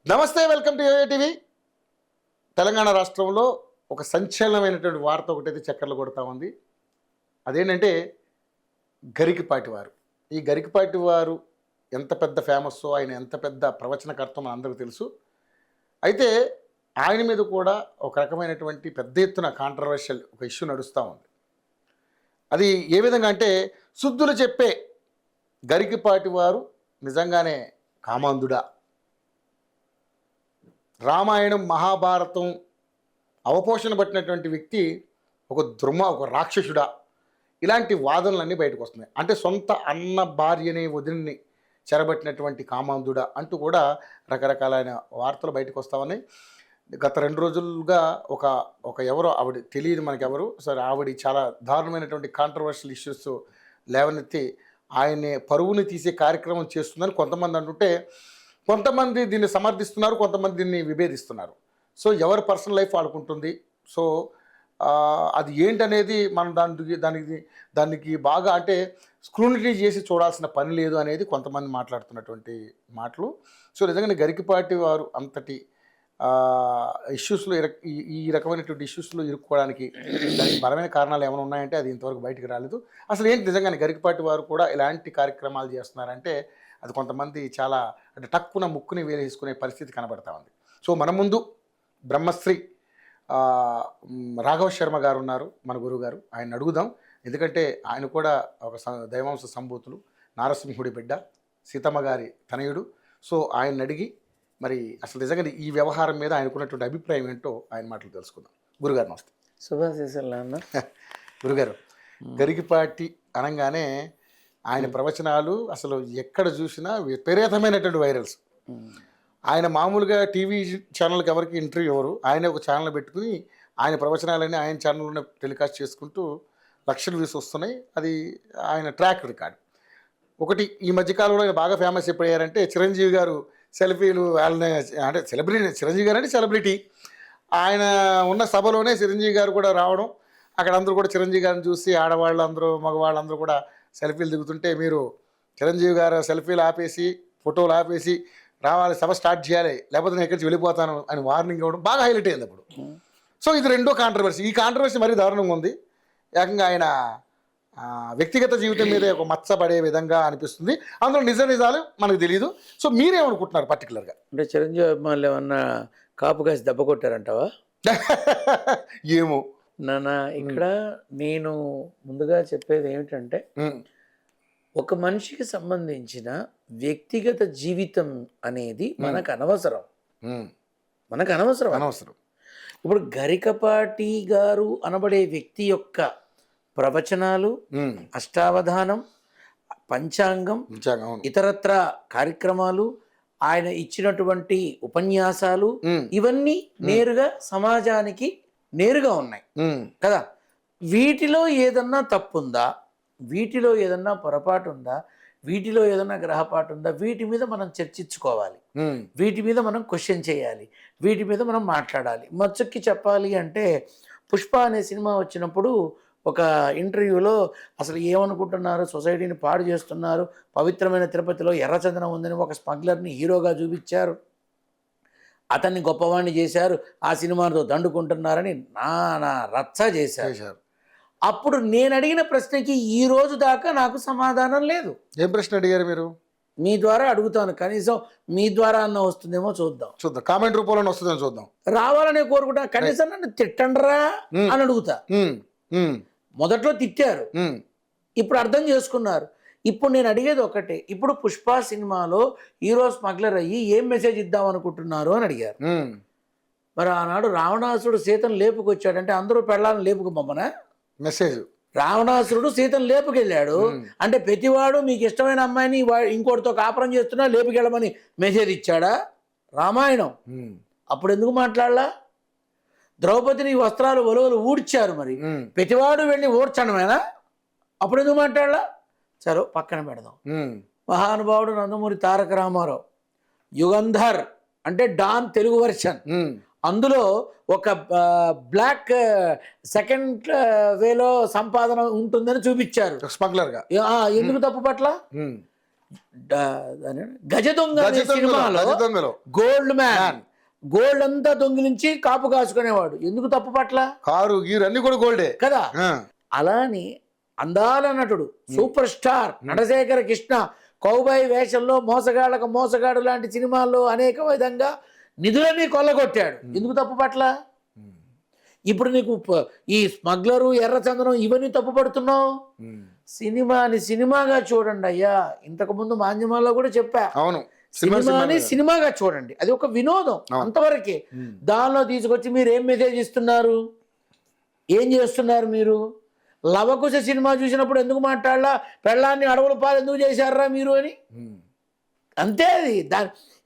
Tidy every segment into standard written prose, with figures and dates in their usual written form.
నమస్తే, welcome to YoYo TV. Telangana రాష్ట్రంలో ఒక సంచలనమైనటువంటి వార్త ఒకటైతే చక్కర్లు కొడతా ఉంది. అదేంటంటే గరికపాటి వారు. ఈ గరికపాటి వారు ఎంత పెద్ద ఫేమస్సో, ఆయన ఎంత పెద్ద ప్రవచనకర్తో మనందరికీ తెలుసు. అయితే ఆయన మీద కూడా ఒక రకమైనటువంటి పెద్ద ఎత్తున కాంట్రవర్షియల్ ఒక ఇష్యూ నడుస్తూ ఉంది. అది ఏ విధంగా అంటే, శుద్ధులు చెప్పే గరికపాటి వారు నిజంగానే కామాంధుడా, రామాయణం మహాభారతం అవపోషణ పట్టినటువంటి వ్యక్తి ఒక రాక్షసుడా, ఇలాంటి వాదనలన్నీ బయటకు వస్తున్నాయి. అంటే సొంత అన్న భార్యని వదిలిని చెరబట్టినటువంటి కామాంధుడా అంటూ కూడా రకరకాలైన వార్తలు బయటకు వస్తూ ఉన్నాయి. గత 2 రోజులుగా ఒక ఒక ఎవరో ఆవిడ తెలియదు మనకెవరు, సరే ఆవిడ చాలా దారుణమైనటువంటి కాంట్రవర్షియల్ ఇష్యూస్ లేవనెత్తి ఆయన్ని పరువుని తీసే కార్యక్రమం చేస్తుందని కొంతమంది అంటుంటే, కొంతమంది దీన్ని సమర్థిస్తున్నారు, కొంతమంది దీన్ని విభేదిస్తున్నారు. సో ఎవరి పర్సనల్ లైఫ్ ఆడుకుంటుంది. సో అది ఏంటనేది మనం దానికి బాగా అంటే స్క్రూనిటీ చేసి చూడాల్సిన పని లేదు అనేది కొంతమంది మాట్లాడుతున్నటువంటి మాటలు. సో నిజంగానే గరికపాటి వారు అంతటి ఇష్యూస్లో ఈ రకమైనటువంటి ఇష్యూస్లో ఇరుక్కోవడానికి దానికి బలమైన కారణాలు ఏమైనా ఉన్నాయంటే అది ఇంతవరకు బయటికి రాలేదు. అసలు ఏంటి నిజంగానే గరికపాటి వారు కూడా ఇలాంటి కార్యక్రమాలు చేస్తున్నారంటే అది కొంతమంది చాలా అంటే టక్కున ముక్కుని వేలేసుకునే పరిస్థితి కనబడతా ఉంది. సో మన ముందు బ్రహ్మశ్రీ రాఘవ శర్మ గారు ఉన్నారు, మన గురువు గారు. ఆయన అడుగుదాం, ఎందుకంటే ఆయన కూడా ఒక దైవాంశ సంభూతులు, నారసింహుడి బిడ్డ, సీతమ్మ గారి తనయుడు. సో ఆయన అడిగి మరి అసలు నిజంగా ఈ వ్యవహారం మీద ఆయనకున్నటువంటి అభిప్రాయం ఏంటో ఆయన మాటలు తెలుసుకుందాం. గురుగారు నమస్తే. శుభాశీస్సులు అన్న. గురుగారు, గరికపాటి అనగానే ఆయన ప్రవచనాలు అసలు ఎక్కడ చూసినా విపరీతమైనటువంటి వైరల్స్. ఆయన మామూలుగా టీవీ ఛానల్కి ఎవరికి ఇంటర్వ్యూ ఇవ్వరు, ఆయన ఒక ఛానల్ పెట్టుకుని ఆయన ప్రవచనాలన్నీ ఆయన ఛానల్లోనే టెలికాస్ట్ చేసుకుంటూ లక్షల వ్యూస్ వస్తున్నాయి. అది ఆయన ట్రాక్ రికార్డ్. ఒకటి ఈ మధ్యకాలంలో ఆయన బాగా ఫేమస్ ఎప్పుడయ్యారంటే చిరంజీవి గారు సెల్ఫీలు వాళ్ళని అంటే సెలబ్రిటీ, చిరంజీవి గారు అంటే సెలబ్రిటీ. ఆయన ఉన్న సభలోనే చిరంజీవి గారు కూడా రావడం, అక్కడ అందరూ కూడా చిరంజీవి గారిని చూసి ఆడవాళ్ళందరూ మగవాళ్ళందరూ కూడా సెల్ఫీలు దిగుతుంటే మీరు చిరంజీవి గారు సెల్ఫీలు ఆపేసి ఫోటోలు ఆపేసి రావాలి, సభ స్టార్ట్ చేయాలి, లేకపోతే నేను ఎక్కడి నుంచి వెళ్ళిపోతాను అని వార్నింగ్ ఇవ్వడం బాగా హైలైట్ అయింది అప్పుడు. సో ఇది రెండో కాంట్రవర్సీ. ఈ కాంట్రవర్సీ మరీ దారుణంగా ఉంది. ఏకంగా ఆయన వ్యక్తిగత జీవితం మీద ఒక మచ్చబడే విధంగా అనిపిస్తుంది. అందులో నిజాలు మనకు తెలియదు. సో మీరేమనుకుంటున్నారు పర్టికులర్గా? అంటే చిరంజీవి అభిమానులు ఏమన్నా కాపు కాసి దెబ్బ కొట్టారంటావా? ఏమో నాన్న, ఇక్కడ నేను ముందుగా చెప్పేది ఏమిటంటే, ఒక మనిషికి సంబంధించిన వ్యక్తిగత జీవితం అనేది మనకు అనవసరం. అనవసరం. ఇప్పుడు గరికపాటి గారు అనబడే వ్యక్తి యొక్క ప్రవచనాలు, అష్టావధానం, పంచాంగం, ఇతరత్ర కార్యక్రమాలు, ఆయన ఇచ్చినటువంటి ఉపన్యాసాలు ఇవన్నీ నేరుగా సమాజానికి నేరుగా ఉన్నాయి కదా. వీటిలో ఏదన్నా తప్పుందా, వీటిలో ఏదన్నా పొరపాటు ఉందా, వీటిలో ఏదన్నా గ్రహపాటు ఉందా, వీటి మీద మనం చర్చించుకోవాలి, వీటి మీద మనం క్వశ్చన్ చేయాలి, వీటి మీద మనం మాట్లాడాలి. మచ్చుక్కి చెప్పాలి అంటే పుష్ప అనే సినిమా వచ్చినప్పుడు ఒక ఇంటర్వ్యూలో అసలు ఏమనుకుంటున్నారు, సొసైటీని పాడు చేస్తున్నారు, పవిత్రమైన తిరుపతిలో ఎర్రచందనం ఉందని ఒక స్మగ్లర్ని హీరోగా చూపించారు, అతన్ని గొప్పవాణ్ణి చేశారు, ఆ సినిమాతో దండుకుంటున్నారని నానా రచ్చ చేశారు. అప్పుడు నేను అడిగిన ప్రశ్నకి ఈ రోజు దాకా నాకు సమాధానం లేదు. ఏం ప్రశ్న అడిగారు మీరు? మీ ద్వారా అడుగుతాను, కనీసం మీ ద్వారా అన్న వస్తుందేమో చూద్దాం. కామెంట్ రూపంలో వస్తుందేమో చూద్దాం. రావాలనే కోరుకుంటా, కనీసం నన్ను తిట్టండ్రా అని అడుగుతా. మొదట్లో తిట్టారు, ఇప్పుడు అర్థం చేసుకున్నారు. ఇప్పుడు నేను అడిగేది ఒకటే, ఇప్పుడు పుష్ప సినిమాలో హీరో స్మగ్లర్ అయ్యి ఏం మెసేజ్ ఇద్దాం అనుకుంటున్నారు అని అడిగారు. మరి ఆనాడు రావణాసురుడు సీతను లేపుకొచ్చాడంటే అందరూ పెళ్ళాలని లేపుకోమన్నా మెసేజ్. రావణాసురుడు సీతను లేపుకెళ్ళాడు అంటే ప్రతివాడు మీకు ఇష్టమైన అమ్మాయిని ఇంకోటితో కాపురం చేస్తున్నా లేపుకెళ్ళమని మెసేజ్ ఇచ్చాడా రామాయణం? అప్పుడు ఎందుకు మాట్లాడలా? ద్రౌపదిని వస్త్రాలు ఒలువలు ఊడ్చారు, మరి ప్రతివాడు వెళ్ళి ఊడ్చడమేనా? అప్పుడు ఎందుకు మాట్లాడలా? సరే పక్కన పెడదాం. మహానుభావుడు నందమూరి తారక రామారావు యుగంధర్ అంటే డాన్ తెలుగు వర్షన్, అందులో ఒక బ్లాక్ సెకండ్ వేలో సంపాదన ఉంటుందని చూపించారు స్మగ్లర్గా. ఎందుకు తప్పు పట్ల? గజ దొంగ అనే సినిమాలో దొంగలో గోల్డ్ మ్యాన్ గోల్డ్ అంతా దొంగిలించి కాపు కాసుకునేవాడు. ఎందుకు తప్పు పట్ల? కారు గీరు అన్ని కూడా గోల్డే కదా. అలాని అందాల నటుడు super star Natasekhara Krishna cowboy వేషంలో మోసగాళ్ళకు మోసగాడు లాంటి సినిమాల్లో అనేక విధంగా నిధులన్నీ కొల్లగొట్టాడు. ఎందుకు తప్పు పట్ల? ఇప్పుడు నీకు ఈ స్మగ్లరు ఎర్రచందనం ఇవన్నీ తప్పు పడుతున్నావు. సినిమాని సినిమాగా చూడండి అయ్యా. ఇంతకుముందు మాధ్యమాల్లో కూడా చెప్పా, అవును, సినిమాని సినిమాగా చూడండి, అది ఒక వినోదం అంతవరకే. దానిలో తీసుకొచ్చి మీరు ఏం మెసేజ్ ఇస్తున్నారు, ఏం చేస్తున్నారు మీరు? లవకుశ సినిమా చూసినప్పుడు ఎందుకు మాట్లాడలా, పెళ్ళాన్ని అడవుల పాలు ఎందుకు చేశారా మీరు అని? అంతే. అది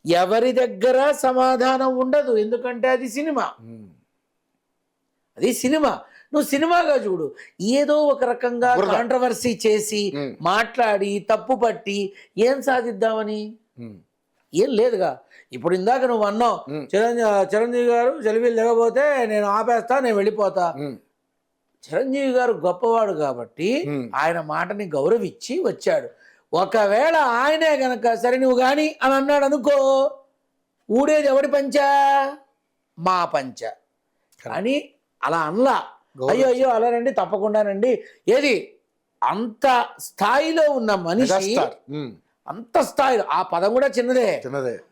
ఎవరి దగ్గర సమాధానం ఉండదు, ఎందుకంటే అది సినిమా. అది సినిమా. నువ్వు సినిమాగా చూడు. ఏదో ఒక రకంగా కాంట్రవర్సీ చేసి మాట్లాడి తప్పు పట్టి ఏం సాధిద్దామని ఏం లేదుగా. ఇప్పుడు ఇందాక నువ్వు అన్నావు, చిరంజీవి గారు జలిబీలు దిగబోతే నేను ఆపేస్తా, నేను వెళ్ళిపోతా. చిరంజీవి గారు గొప్పవాడు కాబట్టి ఆయన మాటని గౌరవించి వచ్చాడు. ఒకవేళ ఆయనే గనక సరే నువ్వు కానీ అని అన్నాడు అనుకో, ఊడేది ఎవడి పంచా? మా పంచ అని అలా అనలా. అయ్యో అయ్యో అలానండి, తప్పకుండానండి. ఏది అంత స్థాయిలో ఉన్న మనిషి, అంత స్థాయిలో, ఆ పదం కూడా చిన్నదే,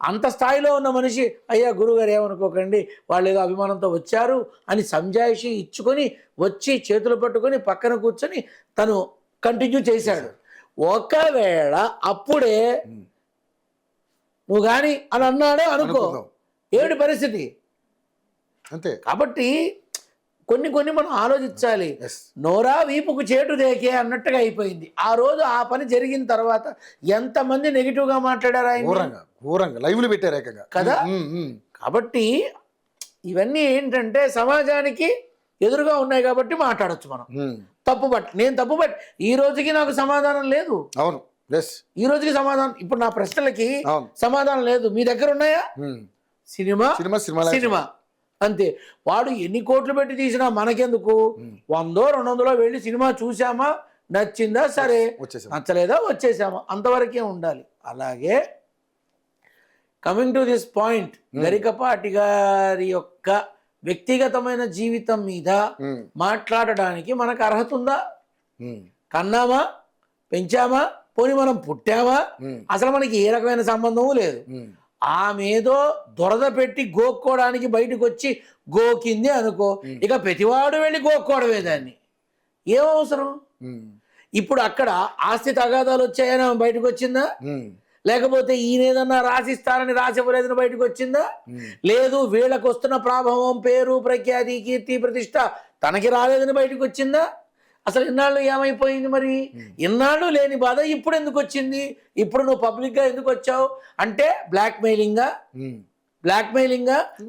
అంత స్థాయిలో ఉన్న మనిషి అయ్యా గురుగారు ఏమనుకోకండి, వాళ్ళు ఏదో అభిమానంతో వచ్చారు అని సంజాయిషి ఇచ్చుకొని వచ్చి చేతులు పట్టుకొని పక్కన కూర్చొని తను కంటిన్యూ చేశాడు. ఒకవేళ అప్పుడే నువ్వు కానీ అని అన్నాడే అనుకో, ఏమిటి పరిస్థితి? అంతే. కాబట్టి కొన్ని కొన్ని మనం ఆలోచించాలి. నోరా వీపుకు చేటు దేకే అన్నట్టుగా అయిపోయింది. ఆ రోజు ఆ పని జరిగిన తర్వాత ఎంతమంది నెగిటివ్గా మాట్లాడారు ఆయన, లైవ్లు పెట్టారు కదా. కాబట్టి ఇవన్నీ ఏంటంటే సమాజానికి ఎదురుగా ఉన్నాయి కాబట్టి మాట్లాడచ్చు మనం. నేను తప్పుబట్టి ఈ రోజుకి నాకు సమాధానం లేదు. అవును, ఈ రోజుకి సమాధానం, ఇప్పుడు నా ప్రశ్నలకి సమాధానం లేదు. మీ దగ్గర ఉన్నాయా? సినిమా సినిమా అంతే. వాడు ఎన్ని కోట్లు పెట్టి తీసినా మనకెందుకు? 100-200 వెళ్ళి సినిమా చూసామా, నచ్చిందా సరే, నచ్చలేదా వచ్చేసామా, అంతవరకే ఉండాలి. అలాగే coming to this point, Garikapati గారి యొక్క వ్యక్తిగతమైన జీవితం మీద మాట్లాడడానికి మనకు అర్హత ఉందా? కన్నామా, పెంచామా, పోనీ మనం పుట్టామా, అసలు మనకి ఏ రకమైన సంబంధము లేదు. ఆమెదో దురద పెట్టి గోక్కోవడానికి బయటకు వచ్చి గోకింది అనుకో, ఇక ప్రతివాడు వెళ్ళి గోక్కోవడమే దాన్ని. ఏం అవసరం? ఇప్పుడు అక్కడ ఆస్తి తగాదాలు వచ్చాయని ఆమె బయటకు వచ్చిందా? లేకపోతే ఈయనేదన్నా రాసిస్తారని రాసివ్వలేదని బయటకు వచ్చిందా? లేదు, వీళ్ళకు వస్తున్న ప్రభావం, పేరు, ప్రఖ్యాతి, కీర్తి, ప్రతిష్ట తనకి రాలేదని బయటకు వచ్చిందా? అసలు ఇన్నాళ్ళు ఏమైపోయింది? మరి ఇన్నాళ్ళు లేని బాధ ఇప్పుడు ఎందుకు వచ్చింది? ఇప్పుడు నువ్వు పబ్లిక్గా ఎందుకు వచ్చావు అంటే బ్లాక్మెయిలింగా,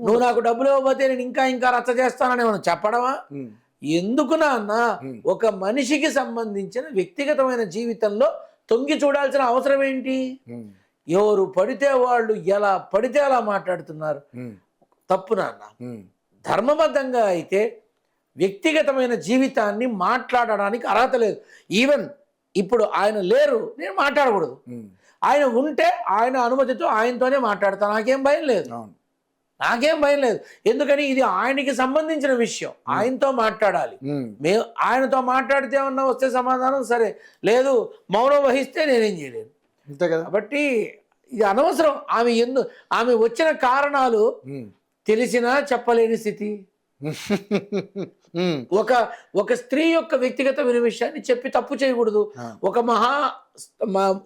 నువ్వు నాకు డబ్బులు ఇవ్వకపోతే నేను ఇంకా రచ్చ చేస్తానని మనం చెప్పడమా? ఎందుకు నాన్న? ఒక మనిషికి సంబంధించిన వ్యక్తిగతమైన జీవితంలో తొంగి చూడాల్సిన అవసరం ఏంటి? ఎవరు పడితే వాళ్ళు ఎలా పడితే అలా మాట్లాడుతున్నారు, తప్పు నాన్న. ధర్మబద్ధంగా అయితే వ్యక్తిగతమైన జీవితాన్ని మాట్లాడడానికి అర్హత లేదు. ఈవెన్ ఇప్పుడు ఆయన లేరు, నేను మాట్లాడకూడదు. ఆయన ఉంటే ఆయన అనుమతితో ఆయనతోనే మాట్లాడతా, నాకేం భయం లేదు. ఎందుకని ఇది ఆయనకి సంబంధించిన విషయం, ఆయనతో మాట్లాడాలి. మేము ఆయనతో మాట్లాడితే ఏమన్నా వస్తే సమాధానం సరే, లేదు మౌనం వహిస్తే నేనేం చేయలేను. కాబట్టి ఇది అనవసరం. ఆమె వచ్చిన కారణాలు తెలిసినా చెప్పలేని స్థితి. ఒక స్త్రీ యొక్క వ్యక్తిగతమైన విషయాన్ని చెప్పి తప్పు చేయకూడదు. ఒక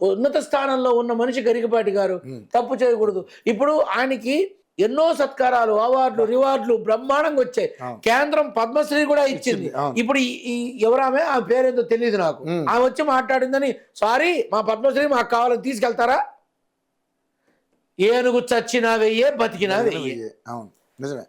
ఉన్నత స్థానంలో ఉన్న మనిషి గరికపాటి గారు తప్పు చేయకూడదు. ఇప్పుడు ఆయనకి ఎన్నో సత్కారాలు, అవార్డులు, రివార్డులు బ్రహ్మాండంగా వచ్చాయి. కేంద్రం పద్మశ్రీ కూడా ఇచ్చింది. ఇప్పుడు ఈ ఎవరామె, ఆ పేరేందో తెలియదు నాకు, ఆమె వచ్చి మాట్లాడిందని సారీ మా పద్మశ్రీ మాకు కావాలని తీసుకెళ్తారా? ఏనుగు చచ్చినా వెయ్యే, బతికినా వెయ్యే. నిజమే.